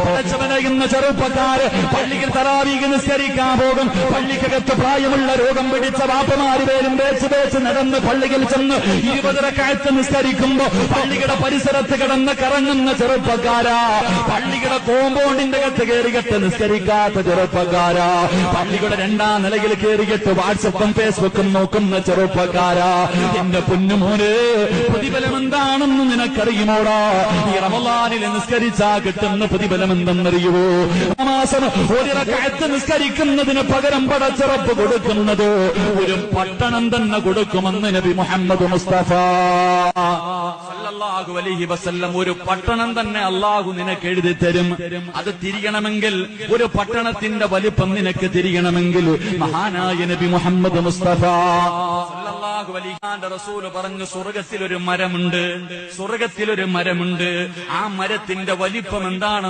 പടച്ചവനയുന്ന ചെറുപ്പക്കാര് പള്ളിയിൽ തറാവീഹ് നിസ്കരിക്കാൻ പോകും. പള്ളിക്കകത്ത് പ്രായമുള്ള രോഗം പിടിച്ച വാപ്പമാര് പേരും വേച്ച് നടന്ന് പള്ളിയിൽ ചെന്ന് 20 റക്അത്ത് നിസ്കരിക്കുമ്പോ പള്ളിയുടെ പരിസരത്ത് കിടന്ന് കറങ്ങുന്ന ചെറുപ്പക്കാരാ, പള്ളിയുടെ കോമ്പൗണ്ടിന്റെ അകത്ത് കയറിയിട്ട് നിസ്കരിക്കാത്ത ചെറുപ്പക്കാരാ, പള്ളിയുടെ 2ാം നിലയിൽ കയറിയിട്ട് വാട്സപ്പും ഫേസ്ബുക്കും നോക്കുന്ന ചെറുപ്പക്കാരാ, എന്റെ പൊന്നുമോന് പ്രതിഫലം എന്താണെന്ന് നിനക്കറിയുമോടാ? ഈ റമളാനിൽ നിസ്കരിച്ചാ കിട്ടുന്ന പ്രതിഫലം എന്തെന്നറിയുവോ? മാസം 1 റക്അത്ത് നിസ്കരിക്കുന്നതിന് പകരം പടച്ചറപ്പ് കൊടുക്കുന്നത് ഒരു പട്ടണം തന്നെ കൊടുക്കുമെന്ന് നബി മുഹമ്മദ് മുസ്തഫ സല്ലല്ലാഹു അലൈഹി വസല്ലം. ഒരു പട്ടണം തന്നെ അല്ലാഹു നിനക്ക് എഴുതി തരും. അത് തിരിയണമെങ്കിൽ, ഒരു പട്ടണത്തിന്റെ വലിപ്പം നിനക്ക് തിരിയണമെങ്കിൽ മഹാനായ നബി മുഹമ്മദ് മുസ്തഫ സല്ലല്ലാഹു അലൈഹി വസല്ലം റസൂൽ പറഞ്ഞു, സ്വർഗ്ഗത്തിലൊരു മരമുണ്ട്, സ്വർഗ്ഗത്തിലൊരു മരമുണ്ട്. ആ മരത്തിന്റെ വലിപ്പം എന്താണെന്ന്